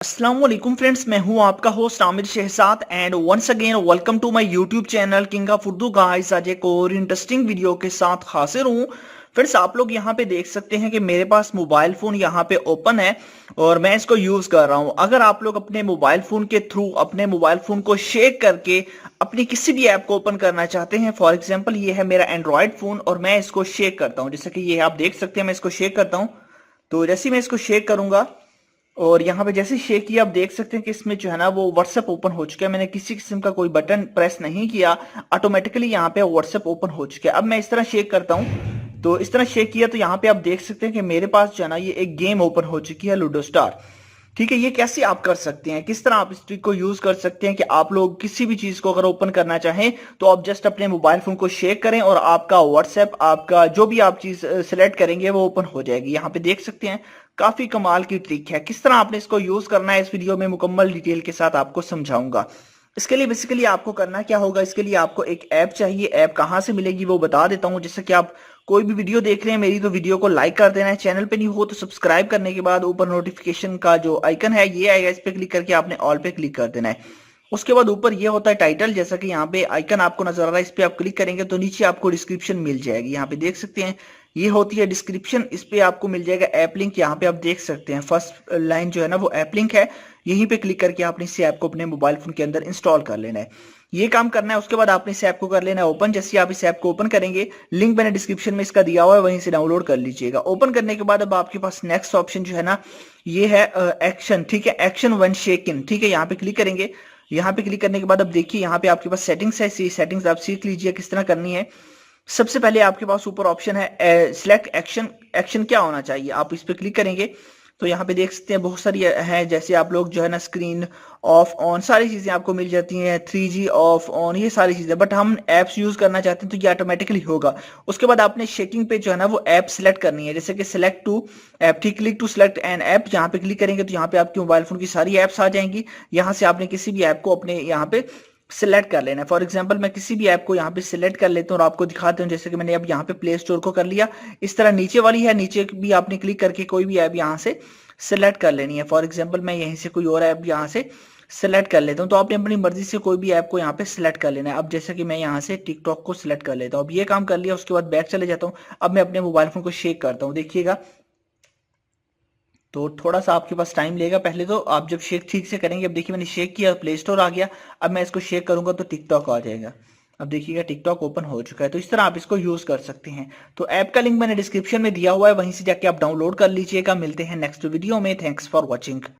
अस्सलाम वालेकुम फ्रेंड्स, मैं हूं आपका host Aamir Shahzad and once again welcome to my YouTube channel king of Urdu. Guys आज एक और इंटरेस्टिंग वीडियो के साथ हाजिर हूं। फ्रेंड्स आप लोग यहां पे देख सकते हैं कि मेरे पास मोबाइल फोन यहां पे ओपन है और मैं इसको यूज कर रहा हूं। अगर आप लोग अपने मोबाइल फोन के थ्रू अपने मोबाइल फोन को शेक करके अपनी किसी भी ऐप को ओपन करना चाहते हैं, फॉर एग्जाम्पल ये है मेरा एंड्रॉयड फोन और मैं इसको शेक करता हूँ, जैसे कि ये आप देख सकते हैं मैं इसको शेक करता हूँ। तो जैसे ही मैं इसको शेक करूंगा और यहाँ पे जैसे शेक किया, आप देख सकते हैं कि इसमें जो है ना वो व्हाट्सएप ओपन हो चुका है। मैंने किसी किस्म का कोई बटन प्रेस नहीं किया, ऑटोमेटिकली यहाँ पे व्हाट्सएप ओपन हो चुका है। अब मैं इस तरह शेक करता हूँ, तो इस तरह शेक किया तो यहाँ पे आप देख सकते हैं कि मेरे पास जो है ना ये एक गेम ओपन हो चुकी है, लूडो स्टार। ठीक है, ये कैसे आप कर सकते हैं, किस तरह आप इस ट्रिक को यूज कर सकते हैं कि आप लोग किसी भी चीज को अगर ओपन करना चाहें तो आप जस्ट अपने मोबाइल फोन को शेक करें और आपका व्हाट्सएप, आपका जो भी आप चीज सिलेक्ट करेंगे वो ओपन हो जाएगी। यहाँ पे देख सकते हैं, काफी कमाल की ट्रिक है। किस तरह आपने इसको यूज करना है इस वीडियो में मुकम्मल डिटेल के साथ आपको समझाऊंगा। इसके लिए बेसिकली आपको करना क्या होगा, इसके लिए आपको एक ऐप चाहिए। ऐप कहां से मिलेगी वो बता देता हूं। जैसे कि आप कोई भी वीडियो देख रहे हैं मेरी, तो वीडियो को लाइक कर देना है। चैनल पे नहीं हो तो सब्सक्राइब करने के बाद ऊपर नोटिफिकेशन का जो आइकन है ये आएगा, इस पे क्लिक करके आपने ऑल पे क्लिक कर देना है। उसके बाद ऊपर ये होता है टाइटल, जैसा कि यहाँ पे आइकन आपको नजर आ रहा है, इस पे आप क्लिक करेंगे तो नीचे आपको डिस्क्रिप्शन मिल जाएगी। यहाँ पे देख सकते हैं ये होती है डिस्क्रिप्शन, इस पे आपको मिल जाएगा ऐप लिंक। यहाँ पे आप देख सकते हैं फर्स्ट लाइन जो है ना वो ऐप लिंक है, यहीं पे क्लिक करके आपने इस ऐप को अपने मोबाइल फोन के अंदर इंस्टॉल कर लेना है। ये काम करना है। उसके बाद आपने इस ऐप को कर लेना है ओपन। जैसे आप इस ऐप को ओपन करेंगे, लिंक मैंने डिस्क्रिप्शन में इसका दिया हुआ है, वहीं से डाउनलोड कर लीजिएगा। ओपन करने के बाद अब आपके पास नेक्स्ट ऑप्शन जो है ना ये है एक्शन। ठीक है, एक्शन वन शेकिन। ठीक है, यहाँ पे क्लिक करेंगे। यहाँ पे क्लिक करने के बाद अब देखिए यहाँ पे आपके पास सेटिंग्स है, सेटिंग्स आप सीख लीजिए किस तरह करनी है। सबसे पहले आपके पास ऊपर ऑप्शन है सिलेक्ट एक्शन। एक्शन क्या होना चाहिए, आप इस पे क्लिक करेंगे तो यहाँ पे देख सकते हैं बहुत सारी है। जैसे आप लोग जो है ना स्क्रीन ऑफ ऑन सारी चीजें आपको मिल जाती हैं, 3G ऑफ ऑन, ये सारी चीजें। बट हम एप्स यूज करना चाहते हैं तो ये ऑटोमेटिकली होगा। उसके बाद आपने शेकिंग पे जो है ना वो ऐप सिलेक्ट करनी है, जैसे कि सिलेक्ट टू ऐप। ठीक, click to select an app, यहाँ पे क्लिक करेंगे तो यहाँ पे आपके मोबाइल फोन की सारी एप्स आ जाएंगी। यहाँ से आपने किसी भी ऐप को अपने यहाँ पे सिलेक्ट कर लेना है। फॉर एग्जांपल मैं किसी भी ऐप को यहाँ पे सिलेक्ट कर लेता हूँ और आपको दिखाता हूँ। जैसे कि मैंने अब यहाँ पे प्ले स्टोर को कर लिया, इस तरह नीचे वाली है, नीचे भी आपने क्लिक करके कोई भी ऐप यहाँ से सिलेक्ट कर लेनी है। फॉर एग्जांपल मैं यहीं से कोई और ऐप यहाँ से सिलेक्ट कर लेता हूँ, तो आपने अपनी मर्जी से कोई भी ऐप को यहाँ पे सिलेक्ट कर लेना है। अब जैसे कि मैं यहाँ से टिकटॉक को सिलेक्ट कर लेता हूँ। अब ये काम कर लिया, उसके बाद बैक चले जाता हूँ। अब मैं अपने मोबाइल फोन को शेक करता हूँ, देखिएगा। तो थोड़ा सा आपके पास टाइम लेगा, पहले तो आप जब शेक ठीक से करेंगे। अब देखिए मैंने शेक किया, प्ले स्टोर आ गया। अब मैं इसको शेक करूंगा तो टिकटॉक आ जाएगा। अब देखिएगा टिकटॉक ओपन हो चुका है। तो इस तरह आप इसको यूज कर सकते हैं। तो ऐप का लिंक मैंने डिस्क्रिप्शन में दिया हुआ है, वहीं से जाके आप डाउनलोड कर लीजिएगा। मिलते हैं नेक्स्ट वीडियो में। Thanks for watching.